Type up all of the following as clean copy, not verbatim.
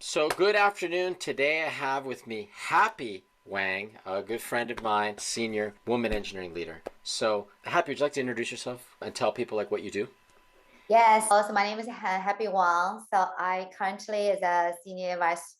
So good afternoon. Today I have with me Happy Wang, a good friend of mine, senior woman engineering leader. So Happy, would you like to introduce yourself and tell people like what you do? Yes, also my name is Happy Wang. So I currently is a senior vice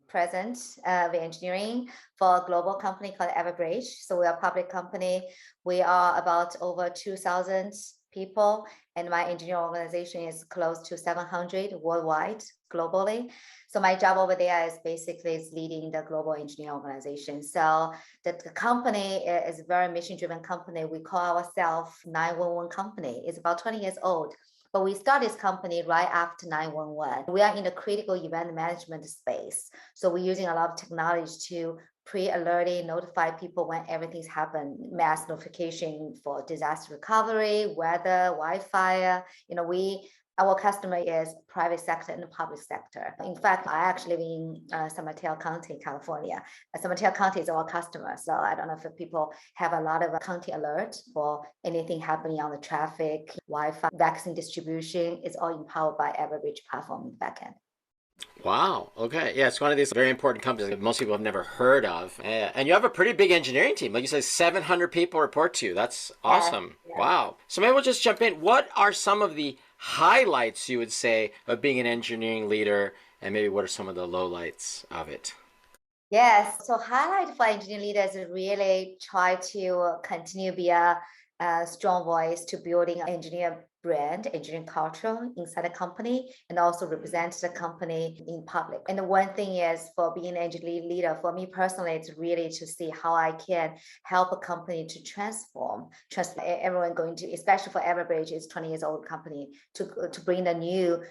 president of engineering for a global company called Everbridge. So we are a public company. We are about over 2,000 people, and my engineering organization is close to 700 worldwide, globally. So my job over there is basically is leading the global engineering organization. So the company is a very mission-driven company. We call ourselves 911 company. It's about 20 years old. But we started this company right after 911. We are in the critical event management space. So we're using a lot of technology to pre-alerting, notify people when everything's happened, mass notification for disaster recovery, weather, Wi-Fi. Our customer is private sector and the public sector. In fact, I actually live in San Mateo County, California. San Mateo County is our customer. So I don't know if people have a lot of county alert for anything happening on the traffic, Wi-Fi, vaccine distribution. It's all empowered by Everbridge platform in the backend. Wow. Okay. Yeah, it's one of these very important companies that most people have never heard of. And you have a pretty big engineering team. Like you said, 700 people report to you. That's Yes, awesome. yes. Wow. So maybe we'll just jump in. What are some of the highlights you would say of being an engineering leader, and maybe what are some of the lowlights of it? Yes. So highlight for engineering leaders is really try to continue be a strong voice to building engineer brand, engineering culture inside the company, and also represent the company in public. And the one thing is for being an engineering leader, for me personally, it's really to see how I can help a company to transform everyone going to, especially for Everbridge, it's 20 years old company, to bring the new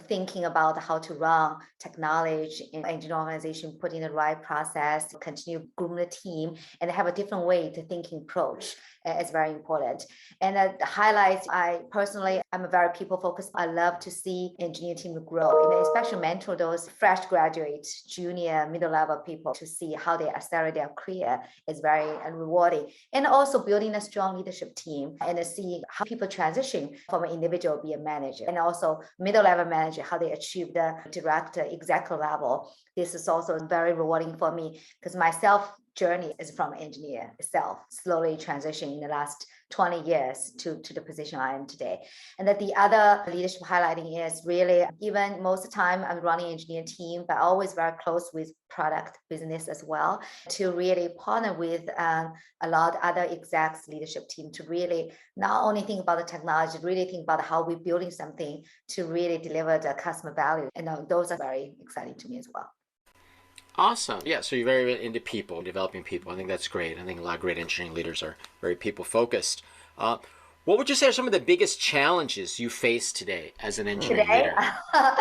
thinking about how to run technology in engineering organization, put in the right process, continue groom the team, and have a different way to thinking approach is very important. And the highlights, I personally, I'm a very people focused. I love to see engineering team grow, and especially mentor those fresh graduates, junior, middle level people to see how they accelerate their career is very rewarding. And also building a strong leadership team and see how people transition from an individual be a manager, and also middle level manager, how they achieve the director, executive level. This is also very rewarding for me because myself journey is from engineer itself, slowly transitioning in the last 20 years to the position I am today. And that the other leadership highlighting is really, even most of the time I'm running engineer team, but always very close with product business as well, to really partner with a lot of other execs leadership team to really not only think about the technology, really think about how we're building something to really deliver the customer value. And those are very exciting to me as well. Awesome. Yeah, so you're very into people, developing people. I think that's great. I think a lot of great engineering leaders are very people focused. Uh, what would you say are some of the biggest challenges you face today as an engineering Today, leader?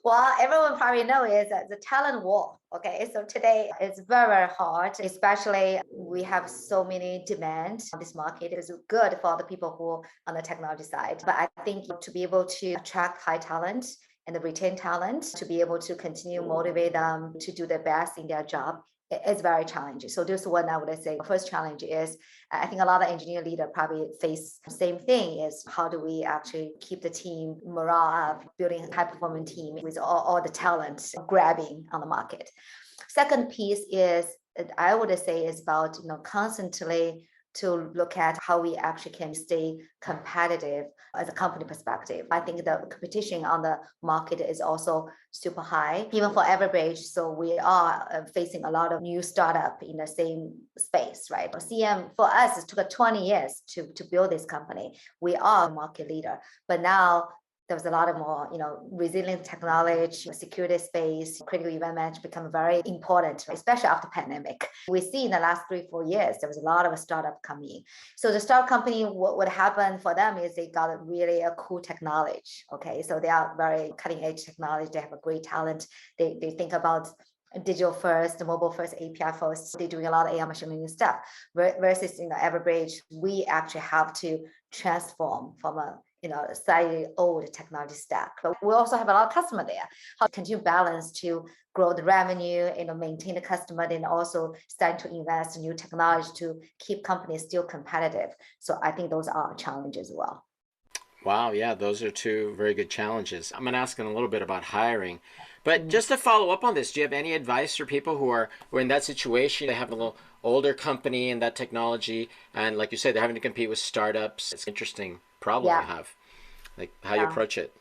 well, everyone probably know is the talent war. Okay, so today it's very, very hard, especially we have so many demands. This market is good for the people who on the technology side. But I think to be able to attract high talent and retain talent, to be able to continue motivate them to do their best in their job, it's very challenging. So this one I would say first challenge is I think a lot of engineer leader probably face the same thing is how do we actually keep the team morale up, building a high performing team with all the talent grabbing on the market. Second piece is I would say is about constantly to look at how we actually can stay competitive as a company perspective. I think the competition on the market is also super high, even for Everbridge. So we are facing a lot of new startup in the same space, right? CM for us, it took 20 years to build this company. We are a market leader, but now there was a lot of more, resilient technology, security space, critical event management become very important, especially after pandemic. We see in the last 3, 4 years, there was a lot of a startup coming. So the startup company, what happened for them is they got really a cool technology. Okay, so they are very cutting edge technology. They have a great talent. They think about digital first, mobile first, API first. They're doing a lot of AI machine learning stuff. Versus Everbridge, we actually have to transform from a slightly old technology stack. But we also have a lot of customer there. How to continue balance to grow the revenue, maintain the customer, then also start to invest in new technology to keep companies still competitive. So I think those are challenges as well. Wow, yeah, those are two very good challenges. I'm going to ask in a little bit about hiring, But just to follow up on this, do you have any advice for people who are in that situation? They have a little older company and that technology, and like you said, they're having to compete with startups. It's an interesting problem Yeah, you have, like how you yeah. approach it.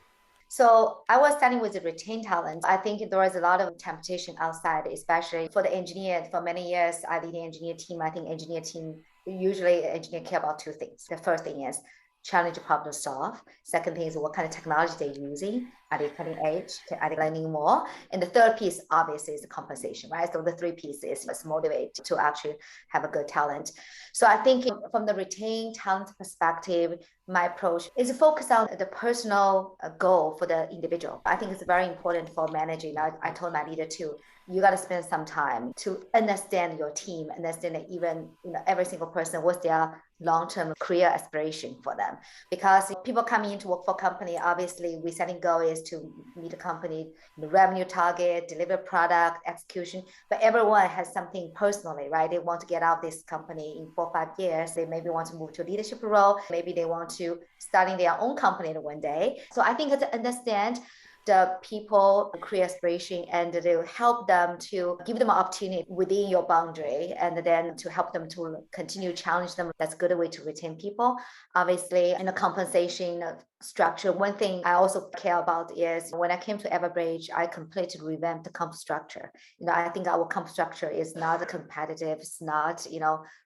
So I was starting with the retain talent. I think there was a lot of temptation outside, especially for the engineer. For many years, I lead the engineer team. I think engineer team, usually engineer care about two things. The first thing is challenge problem to solve. Second thing is what kind of technology they're using. Are they cutting edge? Are they learning more? And the third piece, obviously, is the compensation, right? So the three pieces must motivate to actually have a good talent. So I think from the retain talent perspective, my approach is to focus on the personal goal for the individual. I think it's very important for managing. I told my leader too, you got to spend some time to understand your team, understand that even every single person, what's their long-term career aspiration for them. Because people coming in to work for a company, obviously we setting goal is to meet the company the revenue target, deliver product, execution, but everyone has something personally, right? They want to get out of this company in 4 or 5 years. They maybe want to move to a leadership role. Maybe they want to starting their own company one day. So I think to understand the people career aspiration and to help them to give them an opportunity within your boundary and then to help them to continue challenge them. That's a good way to retain people. Obviously, in the compensation structure, one thing I also care about is when I came to Everbridge, I completely revamped the comp structure. I think our comp structure is not competitive, it's not,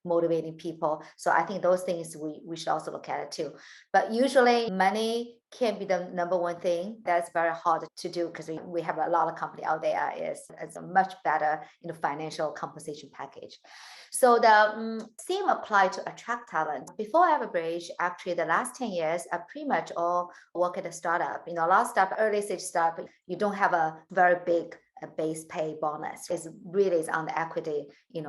motivating people. So I think those things we should also look at it too. But usually money can be the number one thing. That's very hard to do because we have a lot of company out there is a much better financial compensation package. So the same apply to attract talent. Before Everbridge, actually the last 10 years, I pretty much all work at a startup. A lot of startup, early stage startup, you don't have a very big base pay bonus. It's really on the equity,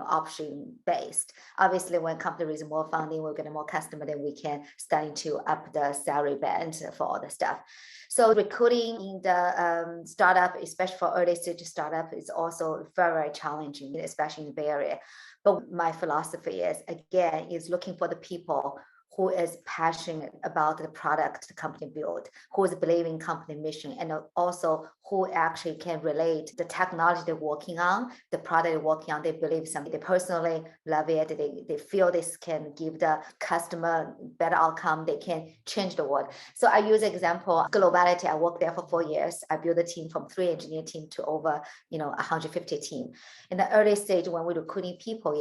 option based. Obviously, when company raises more funding, we're getting more customer, then we can starting to up the salary band for all the stuff. So recruiting in the startup, especially for early stage startup, is also very, very challenging, especially in the Bay Area. But my philosophy is looking for the people who is passionate about the product the company built, who is believing company mission, and also who actually can relate the technology they're working on, the product they're working on, they believe something, they personally love it, they feel this can give the customer better outcome, they can change the world. So I use example, Globality, I worked there for 4 years. I built a team from 3 engineer team to over, 150 team. In the early stage when we're recruiting people,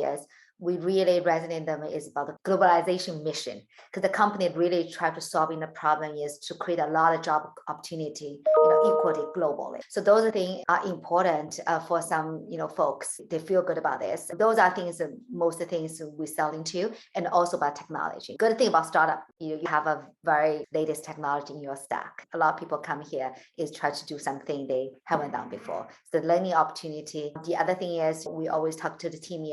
we really resonate them is about the globalization mission because the company really try to solve the problem is to create a lot of job opportunity, equally globally. So those are things are important for some, folks. They feel good about this. Those are things, most of the things we sell into, and also about technology. Good thing about startup, you have a very latest technology in your stack. A lot of people come here is try to do something they haven't done before. So the learning opportunity. The other thing is we always talk to the team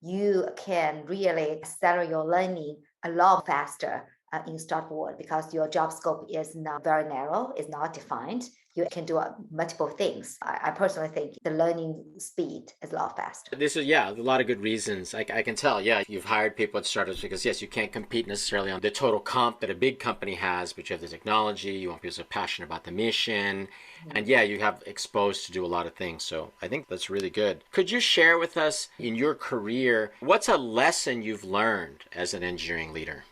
you can really accelerate your learning a lot faster in startup world because your job scope is not very narrow, is not defined. You can do multiple things. I personally think the learning speed is a lot faster. This is, yeah, a lot of good reasons. I can tell, yeah, you've hired people at startups because, yes, you can't compete necessarily on the total comp that a big company has, but you have the technology, you want people who are passionate about the mission, and yeah, you have exposed to do a lot of things. So I think that's really good. Could you share with us in your career, what's a lesson you've learned as an engineering leader?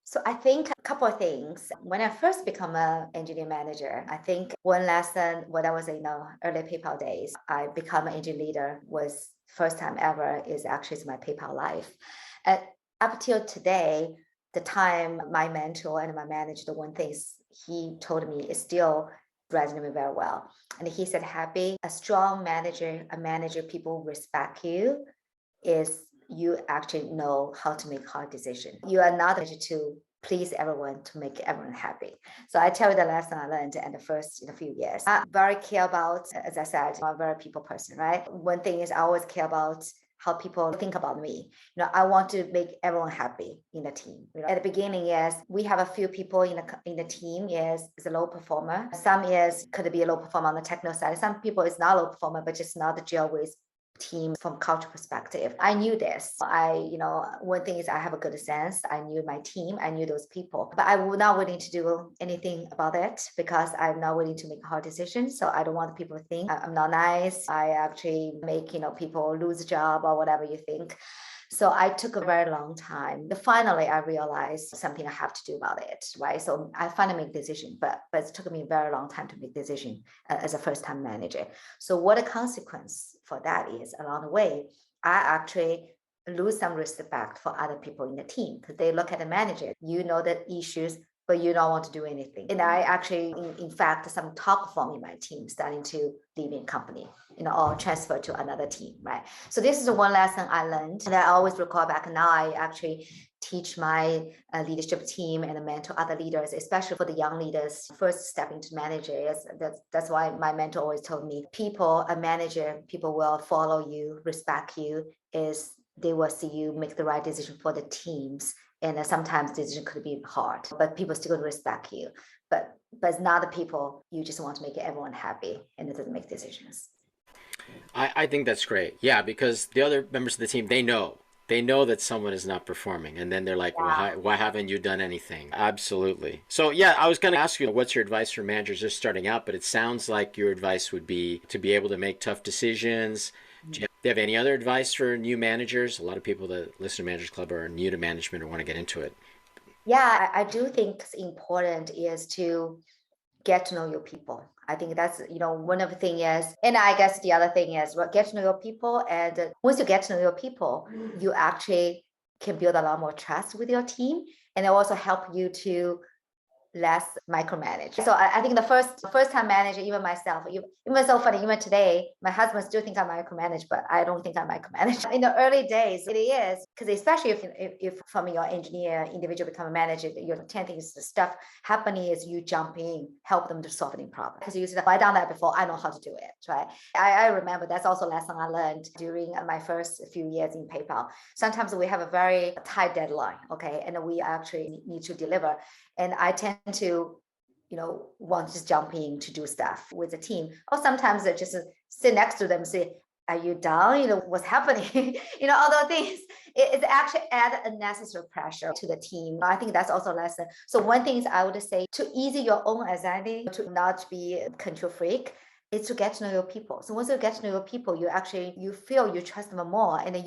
So I think a couple of things. When I first become an engineer manager, I think one lesson when I was in early PayPal days, I become an engineer leader was first time ever is actually my PayPal life. And up till today, the time my mentor and my manager, the one thing he told me is still resonating very well. And he said, Happy, a strong manager, a manager people respect you is you actually know how to make hard decisions. You are not there to please everyone to make everyone happy. So I tell you the lesson I learned in the first few years. I very care about, as I said, I'm a very people person, right? One thing is I always care about how people think about me. I want to make everyone happy in the team. At the beginning, yes, we have a few people in the team is a low performer. Some could be a low performer on the technical side. Some people is not low performer, but just not the gel with team from culture perspective. I knew this. One thing is I have a good sense. I knew my team. I knew those people, but I was not willing to do anything about it because I'm not willing to make hard decisions. So I don't want people to think I'm not nice. I actually make, people lose a job or whatever you think. So I took a very long time. Finally, I realized something I have to do about it, right? So I finally make a decision, but it took me a very long time to make a decision as a first-time manager. So what the consequence for that is along the way, I actually lose some respect for other people in the team because they look at the manager, the issues, but you don't want to do anything. And I actually, in fact, some top performing in my team starting to leave in company, or transfer to another team, right? So this is the one lesson I learned, and I always recall back. Now I actually teach my leadership team and mentor other leaders, especially for the young leaders first stepping to managers. That's why my mentor always told me, a manager, people will follow you, respect you, is they will see you make the right decision for the teams. And sometimes decision could be hard, but people still respect you. But it's not the people, you just want to make everyone happy and it doesn't make decisions. I think that's great. Yeah, because the other members of the team, they know that someone is not performing, and then they're like, Yeah. why haven't you done anything? Absolutely. So yeah, I was going to ask you, what's your advice for managers just starting out? But it sounds like your advice would be to be able to make tough decisions. Do you have any other advice for new managers? A lot of people that listen to Managers Club are new to management or want to get into it. Yeah, I do think it's important is to get to know your people. I think that's, one of the thing is, and I guess the other thing is, well, get to know your people. And once you get to know your people, you actually can build a lot more trust with your team. And it also help you to less micromanage. So I think the first time manager, even myself, even so funny, even today, my husband still thinks I micromanage, but I don't think I micromanage. In the early days, it is because especially if from your engineer individual become a manager, your 10 things the stuff happening is you jump in, help them to solve any problem. Because you said, I've done that before, I know how to do it, right? I remember that's also a lesson I learned during my first few years in PayPal. Sometimes we have a very tight deadline, okay, and we actually need to deliver. And I tend to, want to just jump in to do stuff with the team. Or sometimes I just sit next to them and say, are you down? What's happening? All those things. It actually add unnecessary pressure to the team. I think that's also a lesson. So one thing is I would say to ease your own anxiety, to not be a control freak, is to get to know your people. So once you get to know your people, you feel you trust them more, and then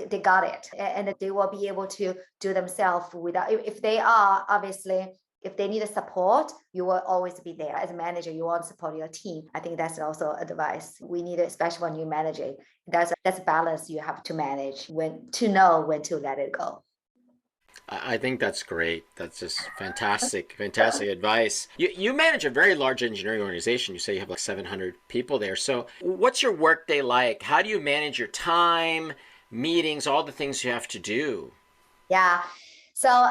they got it, and they will be able to do themselves without, if they are obviously, if they need support, you will always be there. As a manager, you want to support your team. I think that's also advice we need, especially when you manage it. That's balance you have to manage, when to know when to let it go. I think that's great. That's just fantastic, fantastic advice. You manage a very large engineering organization. You say you have like 700 people there. So what's your workday like? How do you manage your time, meetings, all the things you have to do? Yeah. So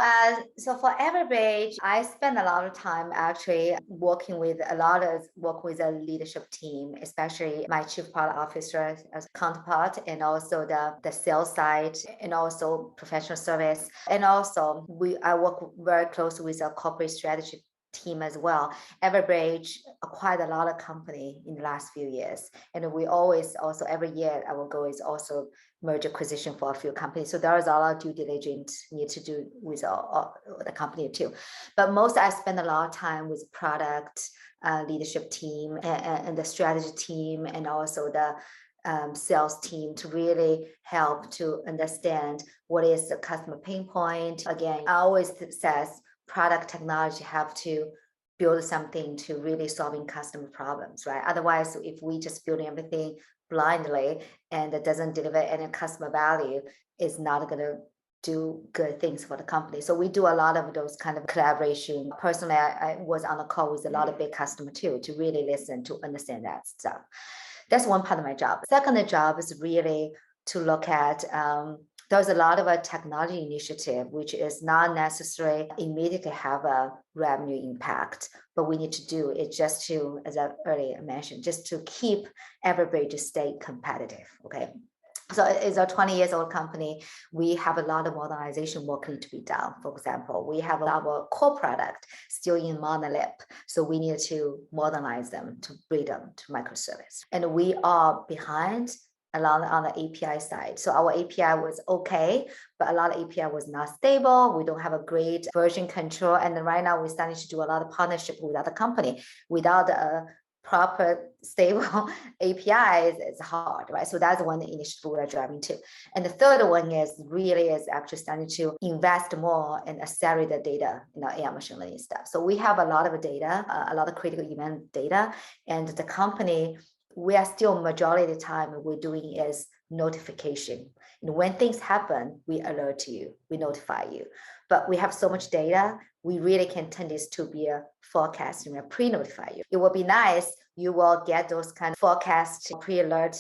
for Everbridge, I spend a lot of time actually working with a leadership team, especially my chief product officer as counterpart, and also the sales side, and also professional service. And also I work very closely with a corporate strategy team as well. Everbridge acquired a lot of company in the last few years. And we always also every year our goal is also merge acquisition for a few companies. So there is a lot of due diligence need to do with the company too. But most I spend a lot of time with product leadership team and the strategy team, and also the sales team to really help to understand what is the customer pain point. Again, I always says product technology have to build something to really solving customer problems, right? Otherwise, if we just build everything blindly and it doesn't deliver any customer value, it's not going to do good things for the company. So we do a lot of those kind of collaboration. Personally, I was on a call with a lot of big customer too, to really listen, to understand that stuff. That's one part of my job. Second job is really to look at there's a lot of a technology initiative, which is not necessarily immediately have a revenue impact, but we need to do it just to, as I earlier mentioned, just to keep Everbridge stay competitive, okay? So it's a 20 years old company. We have a lot of modernization work need to be done. For example, we have our core product still in monolith. So we need to modernize them to bring them to microservice. And we are behind along on the API side. So our API was okay, but a lot of API was not stable. We don't have a great version control. And then right now we're starting to do a lot of partnership with other company without a proper stable APIs. It's hard, right? So that's one initiative we're driving to. And the third one is actually starting to invest more and accelerate the data in our AI machine learning stuff. So we have a lot of data, a lot of critical event data, and the company, we are still majority of the time we're doing is notification. And when things happen, we alert you, we notify you. But we have so much data, we really can turn this to be a forecast and pre-notify you. It will be nice, you will get those kind of forecast pre-alert,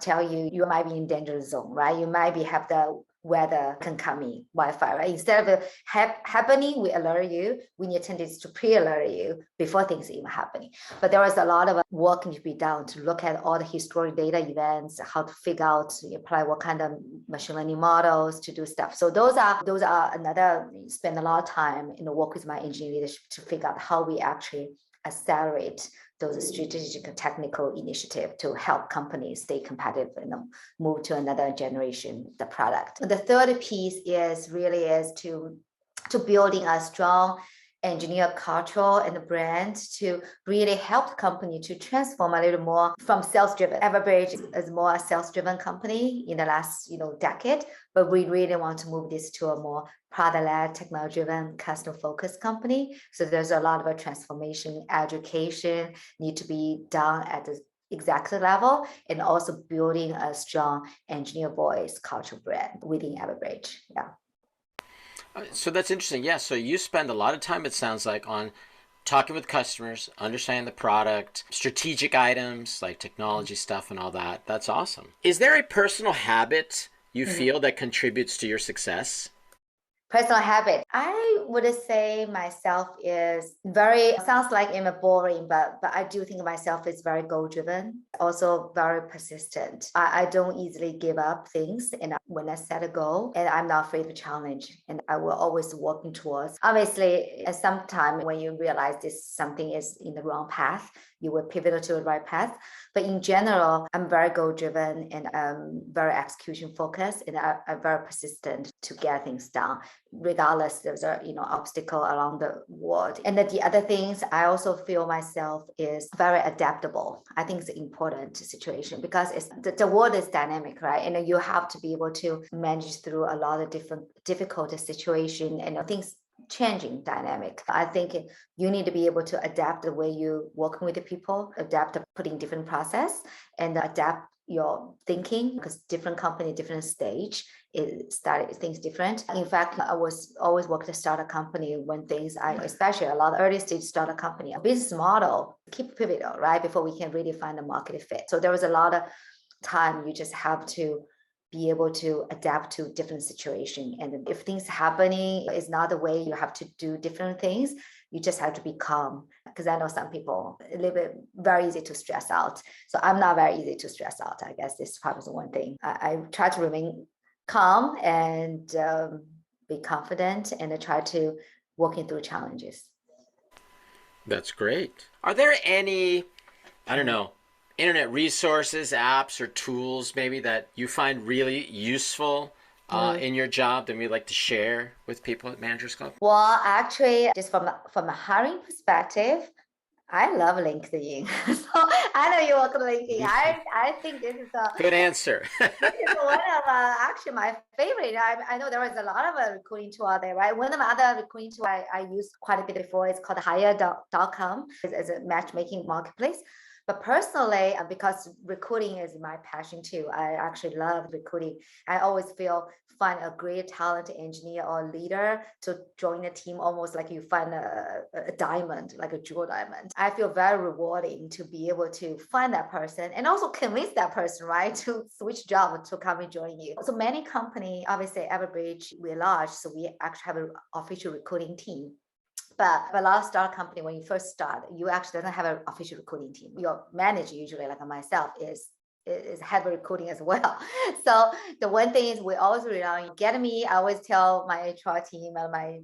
tell you you might be in danger zone, right? You might have the weather can come in, Wi-Fi, right? Instead of happening, we alert you. We need to to pre-alert you before things even happening. But there was a lot of work to be done to look at all the historic data events, how to figure out, apply what kind of machine learning models to do stuff. So those are another, spend a lot of time in the work with my engineering leadership to figure out how we actually accelerate those strategic and technical initiatives to help companies stay competitive and move to another generation, the product. The third piece is to building a strong engineer culture and the brand to really help the company to transform a little more from sales-driven. Everbridge is more a sales-driven company in the last decade, but we really want to move this to a more product-led, technology-driven, customer-focused company. So there's a lot of a transformation, education need to be done at the executive level, and also building a strong engineer voice culture brand within Everbridge. Yeah. So that's interesting. Yeah. So you spend a lot of time, it sounds like, on talking with customers, understanding the product, strategic items like technology stuff and all that. That's awesome. Is there a personal habit you feel that contributes to your success? Personal habit. I would say myself is very, sounds like I'm boring, but I do think myself is very goal driven, also very persistent. I don't easily give up things, and when I set a goal, and I'm not afraid of challenge, and I will always working towards. Obviously, at some time when you realize this something is in the wrong path, you will pivot to the right path. But in general, I'm very goal driven and very execution focused, and I'm very persistent to get things done, regardless there's a obstacle along the world. And then the other things I also feel myself is very adaptable. I think it's an important situation because the world is dynamic, right? And you have to be able to manage through a lot of different difficult situations and things changing dynamic. I think you need to be able to adapt the way you working with the people, adapt to putting different process, and adapt your thinking because different company, different stage, it started things different. In fact, I was always worked to start a company when things, especially a lot of early stage start a company, a business model, keep pivotal, right? Before we can really find a market fit. So there was a lot of time you just have to be able to adapt to different situation. And if things happening is not the way you have to do different things, you just have to be calm. Because I know some people a little bit very easy to stress out. So I'm not very easy to stress out. I guess this is probably the one thing. I try to remain calm and be confident and try to working through challenges. That's great. Are there any, I don't know, internet resources, apps, or tools maybe that you find really useful in your job that we'd like to share with people at Managers Club? Well, actually, just from a hiring perspective, I love LinkedIn. So I know you work on LinkedIn. I think this is a good answer. This is one of actually my favorite. I know there is a lot of recruiting tool out there, right? One of the other recruiting tool I used quite a bit before is called hire.com. It's a matchmaking marketplace. But personally, because recruiting is my passion too, I actually love recruiting. I always find a great talented engineer or leader to join a team, almost like you find a diamond, like a jewel diamond. I feel very rewarding to be able to find that person and also convince that person, right, to switch job to come and join you. So many companies, obviously Everbridge, we're large, so we actually have an official recruiting team. But a lot of startup company, when you first start, you actually don't have an official recruiting team. Your manager, usually like myself, is is heavy recruiting as well. So the one thing is we always rely on get me. I always tell my HR team and my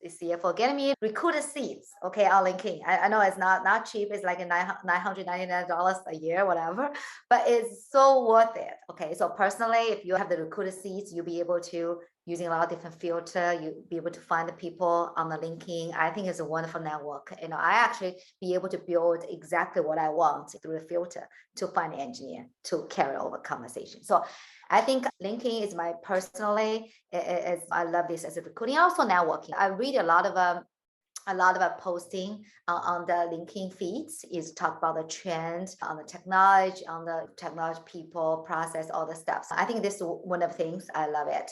CFO, get me recruiter seats, okay, on LinkedIn. I know it's not cheap. It's like a $999 a year, whatever, but it's so worth it. Okay, so personally, if you have the recruiter seats, you'll be able to using a lot of different filter, you be able to find the people on the LinkedIn. I think it's a wonderful network. I actually be able to build exactly what I want through the filter to find an engineer to carry over conversation. So I think LinkedIn is my personally, I love this as a recruiting, also networking. I read a lot of posting on the LinkedIn feeds is talk about the trend on the technology people, process, all the stuff. So I think this is one of the things I love it.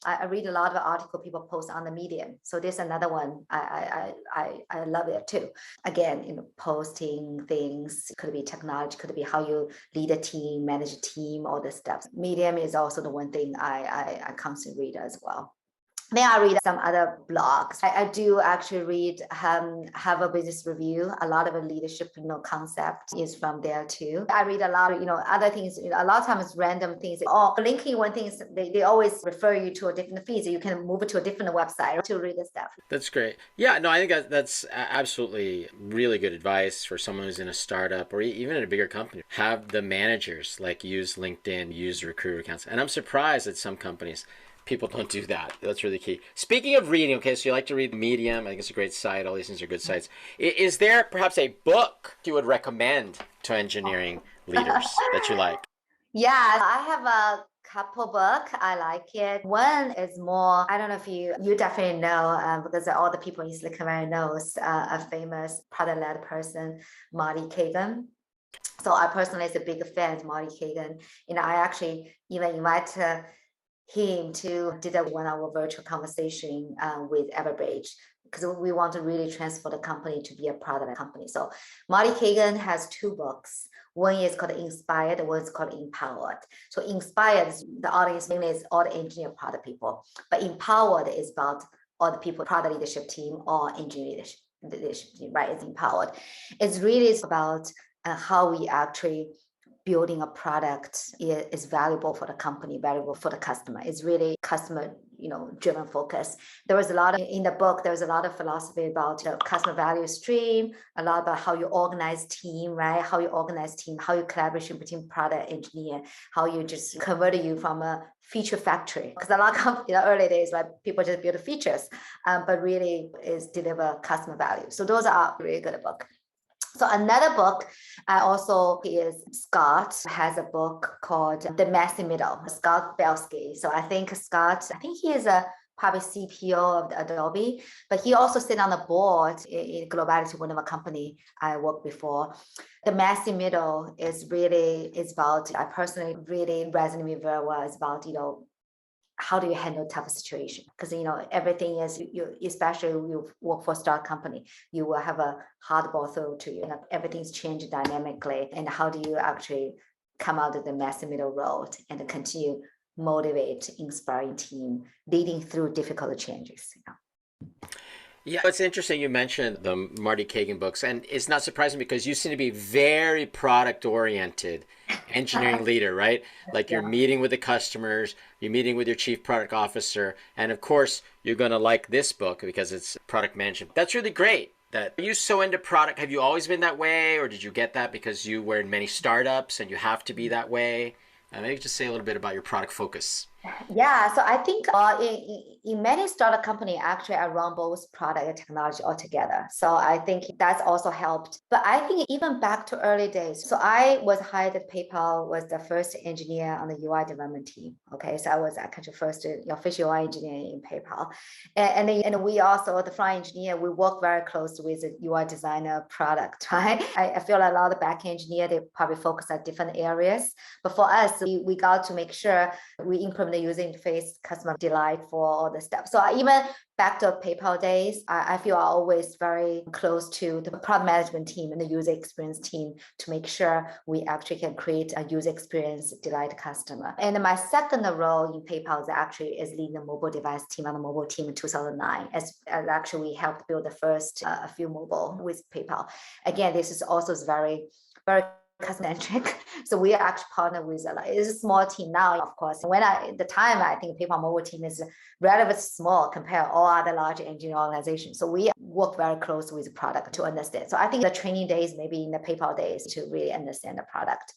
I read a lot of article people post on the Medium. So there's another one. I love it too. Again, posting things, could be technology, could be how you lead a team, manage a team, all this stuff. Medium is also the one thing I constantly read as well. Then I read some other blogs. I do actually read Harvard Business Review. A lot of the leadership concept is from there too. I read a lot of other things. A lot of times random things. LinkedIn, one thing is they always refer you to a different feed, so you can move it to a different website to read the stuff. That's great. Yeah, no, I think that's absolutely really good advice for someone who's in a startup or even in a bigger company. Have the managers use LinkedIn, use recruiter accounts. And I'm surprised that some companies people don't do that. That's really key. Speaking of reading, okay, so you like to read Medium. I think it's a great site. All these things are good sites. Is there perhaps a book you would recommend to engineering leaders that you like? Yeah, I have a couple book. I like it. One is more, I don't know if you definitely know, because all the people in Silicon Valley knows a famous product-led person, Marty Kagan. So I personally is a big fan of Marty Kagan. I actually even invited him to did a 1 hour virtual conversation with Everbridge because we want to really transfer the company to be a product company. So Marty Kagan has 2 books. One is called Inspired, one is called Empowered. So Inspired, the audience mainly is all the engineer product people, but Empowered is about all the people, product leadership team or engineering leadership team, right? It's empowered. It's really about how we actually building a product is valuable for the company, valuable for the customer. It's really customer, driven focus. There was a lot in the book. There was a lot of philosophy about customer value stream, a lot about how you organize team, right? How you organize team, how you collaboration between product engineer, how you just convert you from a feature factory. Because a lot of early days, like people just build features, but really is deliver customer value. So those are really good book. So another book I also is Scott has a book called The Messy Middle, Scott Belsky. So I think he is a probably CPO of Adobe, but he also sit on the board in Globality, one of a company I worked before. The Messy Middle is about, I personally really resonate with very well. It's about, how do you handle tough situation? Because everything is especially you work for a startup company, you will have a hardball throw to you. Everything's changing dynamically, and how do you actually come out of the messy middle road and continue motivate, inspiring team, leading through difficult changes? Yeah, it's interesting you mentioned the Marty Kagan books, and it's not surprising because you seem to be very product-oriented engineering leader, right? Like you're meeting with the customers, you're meeting with your chief product officer, and of course, you're going to like this book because it's product management. That's really great. Are you so into product? Have you always been that way, or did you get that because you were in many startups and you have to be that way? Maybe just say a little bit about your product focus. Yeah, so I think in many startup company, actually, I run both product and technology altogether. So I think that's also helped. But I think even back to early days, so I was hired at PayPal, was the first engineer on the UI development team. Okay, so I was actually first official UI engineer in PayPal, and we also the front engineer, we work very close with the UI designer product, right? I feel a lot of back engineer they probably focus on different areas, but for us, we got to make sure we implement the user interface, customer delight for all the stuff. So even back to PayPal days, I feel I'm always very close to the product management team and the user experience team to make sure we actually can create a user experience delight customer. And my second role in PayPal is leading the mobile device team on the mobile team in 2009. As actually we helped build the first a few mobile with PayPal. Again, this is also very, very customer-centric. So we actually partner with, it's a small team now, of course. At the time, I think PayPal mobile team is relatively small compared to all other large engineering organizations. So we work very close with the product to understand. So I think the training days, maybe in the PayPal days, to really understand the product.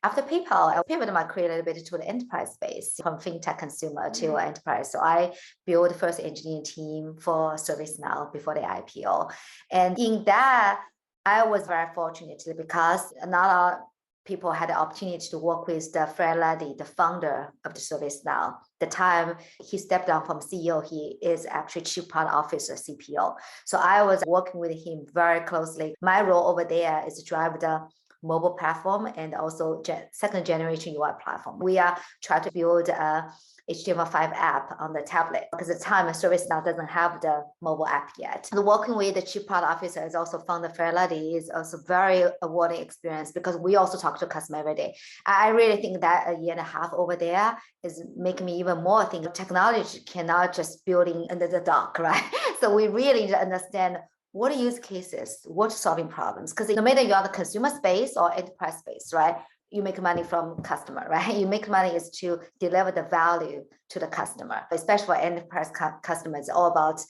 After PayPal, I pivoted my career a little bit to the enterprise space, from fintech consumer to enterprise. So I built the first engineering team for ServiceNow before the IPO. And in that, I was very fortunate because not all people had the opportunity to work with the Fred Luddy, the founder of the ServiceNow. The time he stepped down from CEO, he is actually Chief Product Officer, CPO. So I was working with him very closely. My role over there is to drive the mobile platform and also second generation UI platform. We are trying to build a HTML5 app on the tablet because at the time ServiceNow doesn't have the mobile app yet. And working with the chief product officer is also founder Fred Luddy is also very rewarding experience because we also talk to customer every day. I really think that a year and a half over there is making me even more think technology cannot just building under the dark, right? So we really need to understand what are use cases, what's solving problems? Because no matter you're on the consumer space or enterprise space, right? You make money from customer, right? You make money is to deliver the value to the customer, especially for enterprise customers, it's all about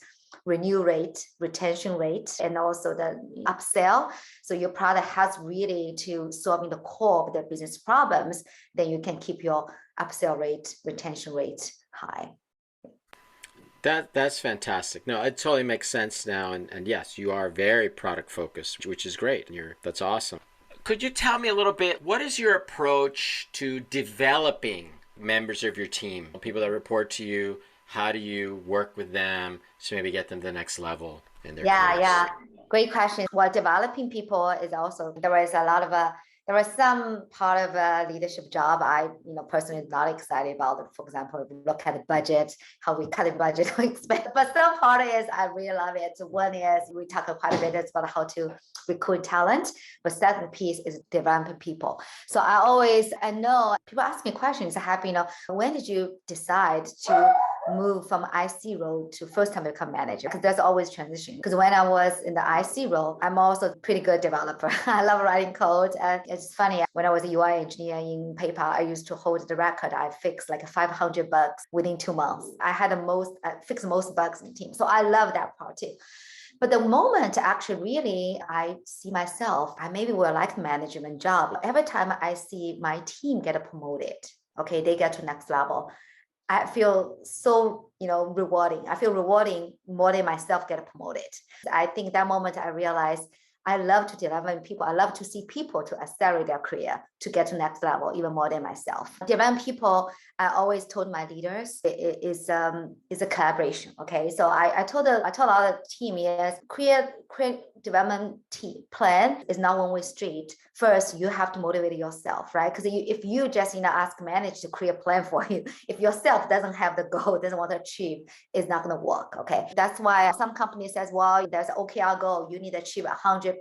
renew rate, retention rate, and also the upsell. So your product has really to solving the core of the business problems, then you can keep your upsell rate, retention rate high. That's fantastic. No, it totally makes sense now. And yes, you are very product focused, which is great. And that's awesome. Could you tell me a little bit, what is your approach to developing members of your team, people that report to you? How do you work with them to maybe get them to the next level in their careers? Yeah. Great question. While developing people is also, there is a lot of there was some part of a leadership job I, personally not excited about. For example, if you look at the budget, how we cut the budget, but some part is I really love it. So one is we talk quite a bit about how to recruit talent, but second piece is developing people. So I know people ask me questions. Happy, when did you decide to move from IC role to first time become manager? Because there's always transition. Because when I was in the IC role, I'm also a pretty good developer. I love writing code. And it's funny, when I was a UI engineer in PayPal, I used to hold the record. I fixed like 500 bugs within 2 months. I had fixed most bugs in the team. So I love that part too. But the moment actually really I see myself, I maybe will like management job. Every time I see my team get promoted, okay, they get to next level, I feel so, rewarding. I feel rewarding more than myself get promoted. I think that moment I realized I love to develop people. I love to see people to accelerate their career to get to next level, even more than myself. Develop people, I always told my leaders, it is a collaboration. Okay, so I told our team is create development plan is not one-way street. First, you have to motivate yourself, right? Because if you just ask manager to create a plan for you, if yourself doesn't have the goal, doesn't want to achieve, it's not going to work. Okay, that's why some companies says, well, there's an OKR goal, you need to achieve 100%.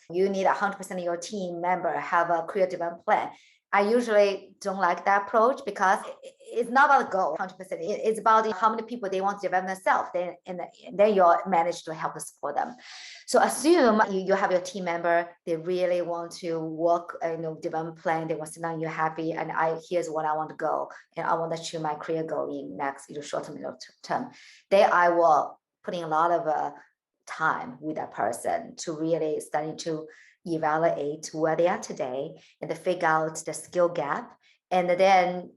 You need 100% of your team member have a career development plan. I usually don't like that approach because it's not about the goal 100%. It's about how many people they want to develop themselves. Then you're managed to help support them. So assume you have your team member, they really want to work, development plan. They want to sit down, you're happy, and here's what I want to go, and I want to achieve my career goal in next short term, term. Then I will put in a lot of time with that person to really study to evaluate where they are today and to figure out the skill gap, and then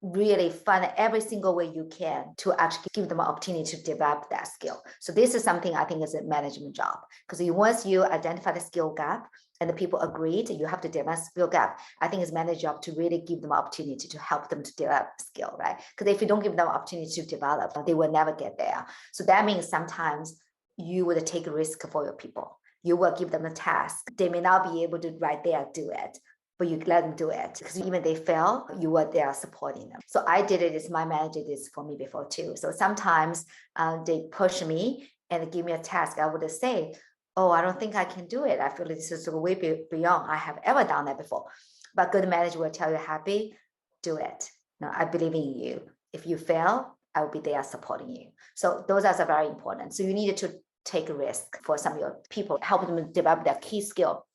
really find every single way you can to actually give them an opportunity to develop that skill. So this is something I think is a management job, because once you identify the skill gap and the people agreed you have to develop skill gap, I think it's manager job to really give them opportunity to help them to develop skill, right? Because if you don't give them opportunity to develop, they will never get there. So that means sometimes you would take a risk for your people. You will give them a task. They may not be able to right there do it, but you let them do it, because even they fail, you were there supporting them. So I did it as my manager did for me before too. So sometimes they push me and give me a task. I would say, oh, I don't think I can do it. I feel like this is way beyond I have ever done that before. But good manager will tell you, Happy, do it. No, I believe in you. If you fail, I will be there supporting you. So those are very important. So you needed to take a risk for some of your people, help them develop their key skill.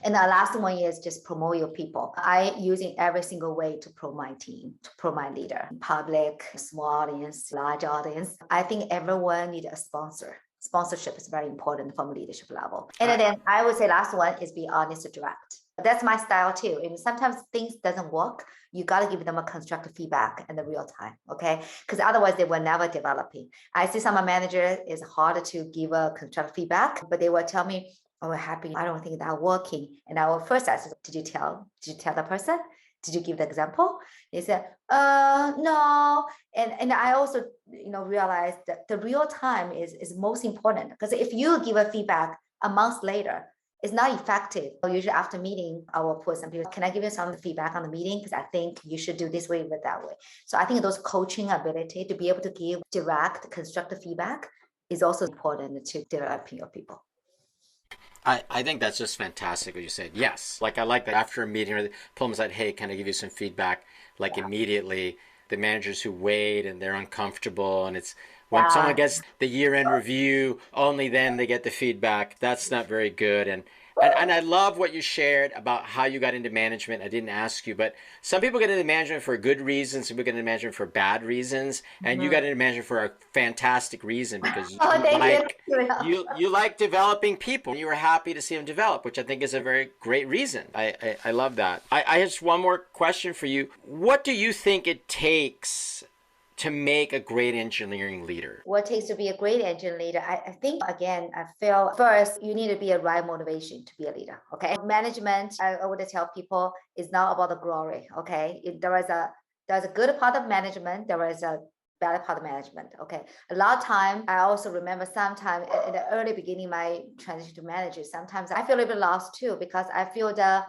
And the last one is just promote your people. I using every single way to promote my team, to promote my leader, public, small audience, large audience. I think everyone needs a sponsor. Sponsorship is very important from leadership level. And then I would say last one is be honest and direct. That's my style too. And sometimes things doesn't work. You got to give them a constructive feedback in the real time, okay? Because otherwise they will never developing. I see some managers is harder to give a constructive feedback, but they will tell me, "Oh, Happy, I don't think that working." And I will first ask, "Did you tell the person? Did you give the example?" They said, no. And I also, realized that the real time is most important, because if you give a feedback a month later, it's not effective. Usually after meeting, I will put some people, "Can I give you some feedback on the meeting? Because I think you should do this way with that way." So I think those coaching ability to be able to give direct, constructive feedback is also important to developing your people. I think that's just fantastic what you said. Yes. Like I like that after a meeting or pull them aside, "Hey, can I give you some feedback?" Like immediately, the managers who wait and they're uncomfortable, and it's when someone gets the year-end review, only then they get the feedback. That's not very good. And I love what you shared about how you got into management. I didn't ask you, but some people get into management for good reasons. Some people get into management for bad reasons, and you got into management for a fantastic reason, because you like developing people. You were happy to see them develop, which I think is a very great reason. I love that. I have just one more question for you. What do you think it takes to make a great engineering leader? What it takes to be a great engineering leader? I think, again, I feel first, you need to be a right motivation to be a leader, okay? Management, I would tell people, is not about the glory, okay? There's a good part of management, there is a bad part of management, okay? A lot of time, I also remember sometime in the early beginning, my transition to manager, sometimes I feel a little bit lost too, because I feel the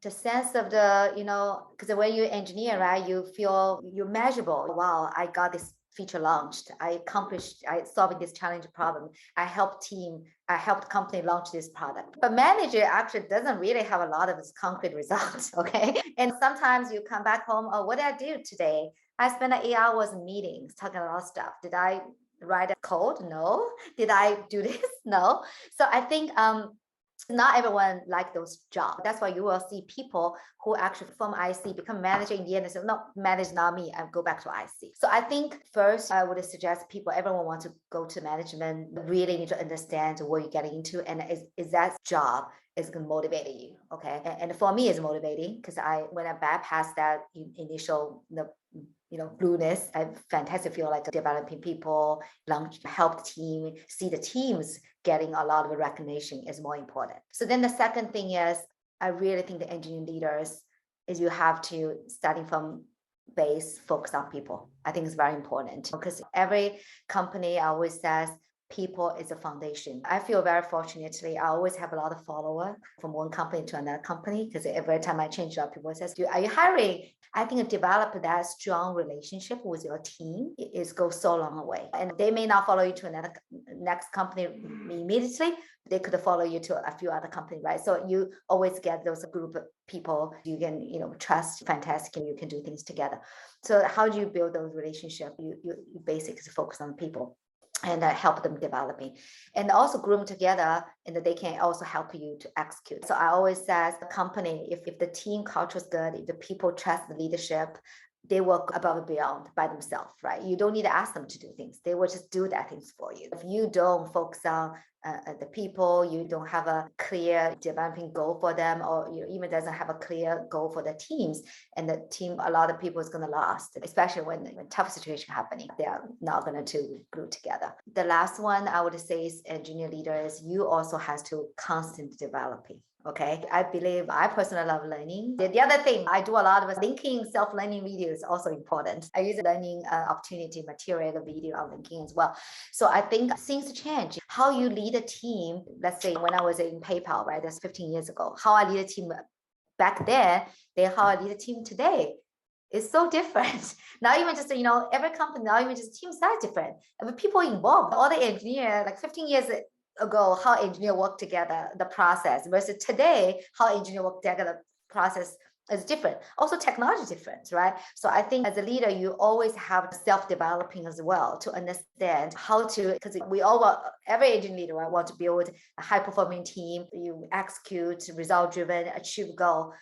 sense of because when you engineer, right, you feel you're measurable. Wow, I got this feature launched. I solving this challenge problem. I helped company launch this product. But manager actually doesn't really have a lot of concrete results, okay? And sometimes you come back home, "Oh, what did I do today? I spent 8 hours in meetings talking a lot of stuff. Did I write a code? No. Did I do this? No." So I think not everyone like those jobs. That's why you will see people who actually from IC become manager in the end and say, "No, manage not me, I go back to IC." So I think first I would suggest people, everyone wants to go to management, really need to understand what you're getting into, and is that job is going to motivate you, okay? And for me, it's motivating, because when I bypass that initial blueness, I fantastic feel like developing people, help the team, see the teams getting a lot of recognition is more important. So then the second thing is, I really think the engineering leaders is you have to, starting from base, focus on people. I think it's very important, because every company always says people is a foundation. I feel very fortunately, I always have a lot of followers from one company to another company, because every time I change job, people says, "Are you hiring?" I think develop that strong relationship with your team is go so long away. And they may not follow you to another next company immediately. They could follow you to a few other companies, right? So you always get those group of people you can trust, fantastic, and you can do things together. So how do you build those relationships? You basically focus on people and help them developing, and also groom together, and that they can also help you to execute. So I always say, the company, if the team culture is good, if the people trust the leadership, they work above and beyond by themselves, right? You don't need to ask them to do things. They will just do that things for you. If you don't focus on the people, you don't have a clear developing goal for them, or you even doesn't have a clear goal for the teams, and the team, a lot of people is going to last, especially when tough situation happening, they are not going to glue together. The last one I would say is engineer leaders, you also has to constant developing. Okay, I believe I personally love learning. The other thing, I do a lot of linking self-learning videos, also important. I use learning opportunity material video on LinkedIn as well. So I think things change. How you lead a team, let's say when I was in PayPal, right, that's 15 years ago, how I lead a team back then, how I lead a team today is so different. Now even just, every company, now even just team size different. And the people involved, all the engineer, like 15 years ago, how engineer work together, the process, versus today, how engineer work together, the process is different. Also, technology is different, right? So I think as a leader, you always have self-developing as well to understand how to, because we all want, every engineering leader, right, want to build a high-performing team. You execute, result-driven, achieve goal.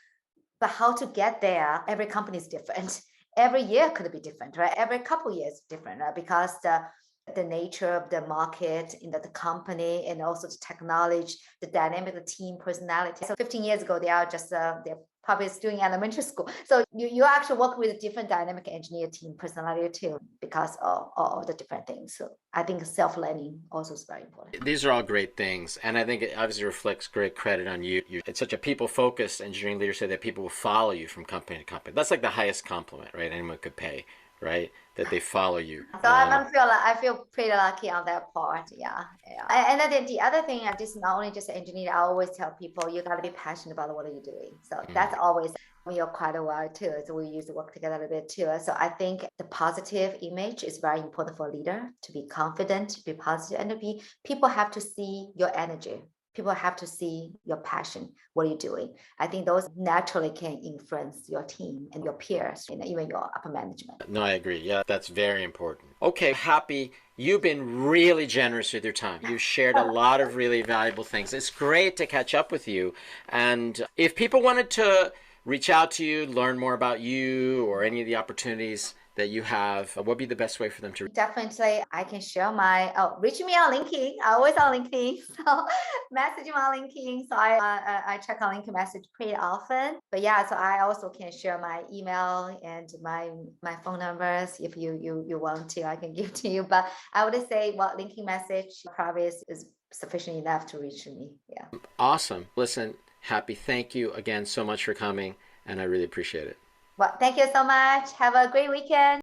But how to get there, every company is different. Every year could be different, right? Every couple of years different, right? Because the nature of the market, the company, and also the technology, the dynamic, the team personality. So 15 years ago, they are just they're probably still in elementary school. So you actually work with a different dynamic engineer team personality too, because of all the different things. So I think self-learning also is very important. These are all great things, and I think it obviously reflects great credit on you. It's such a people-focused engineering leader, say that people will follow you from company to company. That's like the highest compliment, right? Anyone could pay, right? That they follow you. So I feel pretty lucky on that part. Yeah, yeah. And then the other thing, I just not only just engineer, I always tell people you got to be passionate about what you're doing. So that's always we are quite a while too. So we used to work together a little bit too. So I think the positive image is very important for a leader to be confident, to be positive, and to be people have to see your energy. People have to see your passion, what you're doing. I think those naturally can influence your team and your peers, and even your upper management. No, I agree. Yeah, that's very important. Okay, Happy, you've been really generous with your time. You've shared a lot of really valuable things. It's great to catch up with you. And if people wanted to reach out to you, learn more about you or any of the opportunities that you have, what would be the best way for them to? Definitely, I can share reach me on LinkedIn. I always on LinkedIn, so message me on LinkedIn. So I check on LinkedIn message pretty often. But yeah, so I also can share my email and my phone numbers if you want to. I can give to you. But I would say LinkedIn message probably is sufficient enough to reach me. Yeah. Awesome. Listen, Happy, thank you again so much for coming, and I really appreciate it. Well, thank you so much. Have a great weekend.